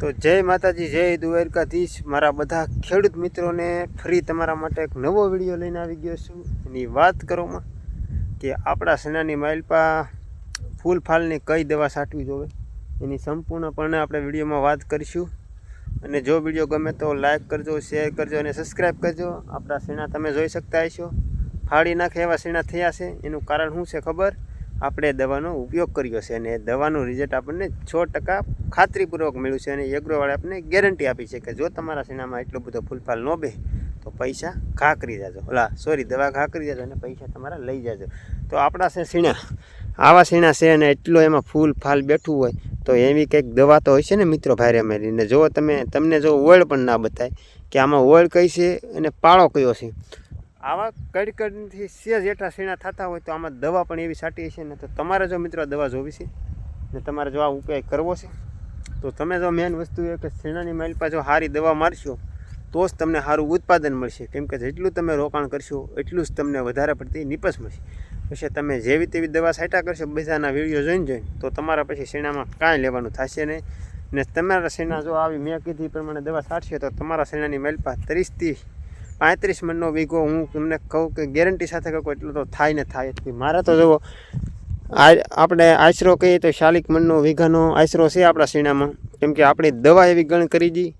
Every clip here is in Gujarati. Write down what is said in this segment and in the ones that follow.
તો જય માતાજી, જય દ્વારકાધીશ. મારા બધા ખેડૂત મિત્રોને ફરી તમારા માટે એક નવો વિડીયો લઈને આવી ગયો છું. એની વાત કરોમાં કે આપણા સેનાની માઇલપા ફૂલ ફાલની કઈ દવા છાંટવી જોઈએ એની સંપૂર્ણપણે આપણે વિડીયોમાં વાત કરીશું. અને જો વિડીયો ગમે તો લાઈક કરજો, શેર કરજો અને સબસ્ક્રાઈબ કરજો. આપણા સેના તમે જોઈ શકતા હશો, ફાડી નાખે એવા સેના થયા છે. એનું કારણ શું છે ખબર? આપણે દવાનો ઉપયોગ કર્યો છે અને દવાનું રિઝલ્ટ આપણને 100% ખાતરીપૂર્વક મળ્યું છે. અને એગ્રોવાળા આપણને ગેરંટી આપી છે કે જો તમારા શેણામાં એટલો બધો ફૂલફાલ ન બે તો પૈસા ઘા કરી જાજો, દવા ઘા કરી જાજો અને પૈસા તમારા લઈ જાજો. તો આપણા છે શીણા, આવા શીણા છે અને એટલો એમાં ફૂલ ફાલ બેઠું હોય તો એવી કંઈક દવા તો હોય છે ને મિત્રો ભારે મેળવીને. જો તમને જો ઓળ પણ ના બતાય કે આમાં ઓળ કઈ છે અને પાળો કયો છે, આવા કડકડથી સેજ જેઠા શીણા થતા હોય તો આમાં દવા પણ એવી છાંટી છે ને. તો તમારે જો મિત્રો દવા જોવી છે ને તમારે જો આ ઉપાય કરવો છે તો તમે જો મેન વસ્તુ એ કે શીણાની માઇલપા જો સારી દવા મારશો તો જ તમને સારું ઉત્પાદન મળશે. કેમ કે જેટલું તમે રોકાણ કરશો એટલું જ તમને વધારે પડતી નીપજ મળશે. પછી તમે જેવી તેવી દવા છાંટા કરશો બીજાના વિડીયો જોઈને તો તમારા પછી શીણામાં કાંઈ લેવાનું થશે નહીં. ને તમારા શીણા જો આવી મેં કીધી પ્રમાણે દવા છાંટશે તો તમારા શીણાની માઇલપા 30 થી 35 મણનો વીઘો હું તમને કહું કે ગેરંટી સાથે કહું એટલું તો થાય ને થાય જ. મારે તો જુઓ આપણે આશરો કહીએ તો 40 મણનો વીઘાનો આશરો છે આપણા શીણામાં. કેમ કે આપણી દવા એવી ગણ કરી દી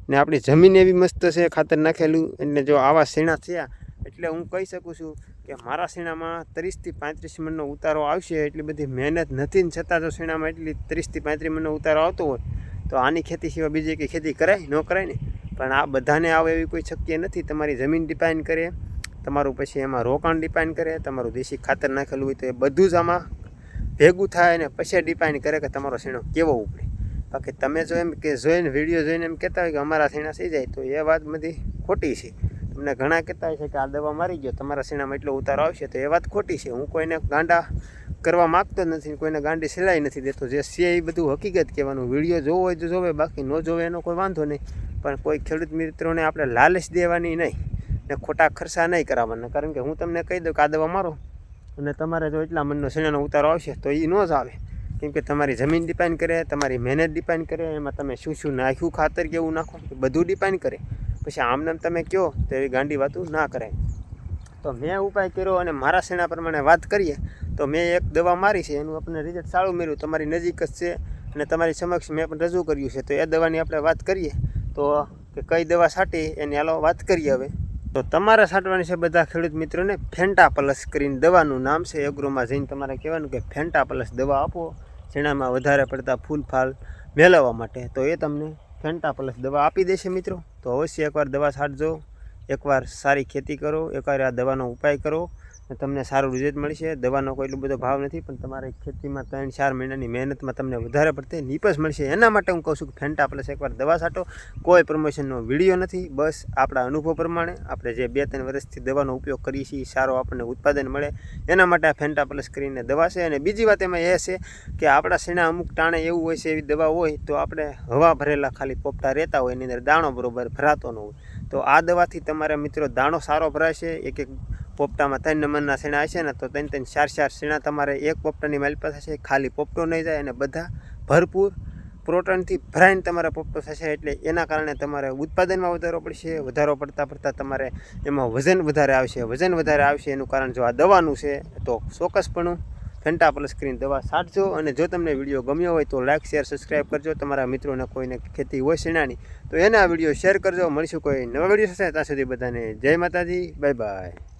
ને આપણી જમીન એવી મસ્ત છે, ખાતર નાખેલું. એટલે જો આવા શીણા થયા એટલે હું કહી શકું છું કે મારા શીણામાં 30 થી 35 મણનો ઉતારો આવશે. એટલી બધી મહેનત નથી ને છતાં જો શીણામાં એટલી 30 થી 35 મણનો ઉતારો આવતો હોય તો આની ખેતી સિવાય બીજી કંઈ ખેતી કરાય ન કરાય ને. પણ આ બધાને આવે એવી કોઈ શક્ય નથી. તમારી જમીન ડિપેન્ડ કરે, તમારું પછી એમાં રોકાણ ડિપેન્ડ કરે, તમારું દેશી ખાતર નાખેલું હોય તો એ બધું જ આમાં ભેગું થાય ને પછી ડિપેન્ડ કરે કે તમારો શીણો કેવો ઉપડે. બાકી તમે જો એમ કે જોઈને વિડીયો જોઈને એમ કહેતા હોય કે અમારા શીણા થઈ જાય તો એ વાત બધી ખોટી છે. તમને ઘણા કહેતા હોય છે કે આ દવા મારી ગયો તમારા શીણામાં એટલો ઉતારો આવશે, તો એ વાત ખોટી છે. હું કોઈને ગાંડા કરવા માગતો નથી, કોઈને ગાંડી સિલાઈ નથી દેતો. જે છે એ બધું હકીકત કહેવાનું. વિડીયો જોવો હોય તો જોવે, બાકી ન જોવે એનો કોઈ વાંધો નહીં. પણ કોઈ ખેડૂત મિત્રોને આપણે લાલચ દેવાની નહીં ને ખોટા ખર્ચા નહીં કરાવવાના. કારણ કે હું તમને કહી દઉં કે આ દવા મારો અને તમારે જો એટલા મણનો શીણાનો ઉતારો આવશે તો એ ન જ આવે. કેમ કે તમારી જમીન ડિપેન્ડ કરે, તમારી મહેનત ડિપેન્ડ કરે, એમાં તમે શું નાખ્યું, ખાતર કેવું નાખો એ બધું ડિપેન્ડ કરે. પછી આમને તમે કહો તો એવી ગાંડી વાતું ના કરાય. તો મેં ઉપાય કર્યો અને મારા શીણા પ્રમાણે વાત કરીએ તો મેં એક દવા મારી છે, એનું આપણે રિઝલ્ટ સારું મળ્યું. તમારી નજીક જ છે અને તમારી સમક્ષ મેં પણ રજૂ કર્યું છે. તો એ દવાની આપણે વાત કરીએ તો કે કઈ દવા છાંટી એની હાલો વાત કરીએ. હવે તો તમારે છાંટવાની છે બધા ખેડૂત મિત્રોને ફેન્ટા પ્લસ કરીને દવાનું નામ છે. એગ્રોમાં જઈને તમારે કહેવાનું કે ફેન્ટા પ્લસ દવા આપો શીણામાં વધારે પડતા ફૂલ ફાલ મેળવવા માટે. તો એ તમને ફેન્ટા પ્લસ દવા આપી દેશે મિત્રો. તો અવશ્ય એકવાર દવા છાંટજો, એકવાર સારી ખેતી કરો, એકવાર આ દવાનો ઉપાય કરો ને તમને સારું રિઝલ્ટ મળશે. દવાનો કોઈ એટલો બધો ભાવ નથી, પણ તમારી ખેતીમાં 3-4 મહિનાની મહેનતમાં તમને વધારે પડતી નીપજ મળશે. એના માટે હું કહું છું કે ફેન્ટા પ્લસ એકવાર દવા છાંટો. કોઈ પ્રમોશનનો વિડીયો નથી, બસ આપણા અનુભવ પ્રમાણે આપણે જે 2-3 વર્ષથી દવાનો ઉપયોગ કરીએ છીએ સારો આપણને ઉત્પાદન મળે એના માટે આ ફેન્ટા પ્લસ કરીને દવા છે. અને બીજી વાત એમાં એ છે કે આપણા શીણા અમુક ટાણે એવું હોય છે, એવી દવા હોય તો આપણે હવા ભરેલા ખાલી પોપટા રહેતા હોય એની અંદર દાણો બરોબર ભરાતો ન હોય. તો આ દવાથી તમારા મિત્રો દાણો સારો ભરાશે. એક પોપટામાં 3 નંબરના શીણા હશે ને તો 3-3, 4-4 શીણા તમારે એક પોપટાની માલિપા થશે. ખાલી પોપટો નહીં જાય અને બધા ભરપૂર પ્રોટીનથી ભરાઈને તમારે પોપટો થશે. એટલે એના કારણે તમારે ઉત્પાદનમાં વધારો પડશે. વધારો પડતા તમારે એમાં વજન વધારે આવશે. એનું કારણ જો આ દવાનું છે તો ચોક્કસપણું ફેન્ટા પ્લસ કરીને દવા છાંટજો. અને જો તમને વિડીયો ગમ્યો હોય તો લાઇક, શેર, સબસ્ક્રાઈબ કરજો. તમારા મિત્રોને કોઈને ખેતી હોય શીણાની તો એના વિડીયો શેર કરજો. મળીશું કોઈ નવા વિડીયો સાથે. ત્યાં સુધી બધાને જય માતાજી, બાય બાય.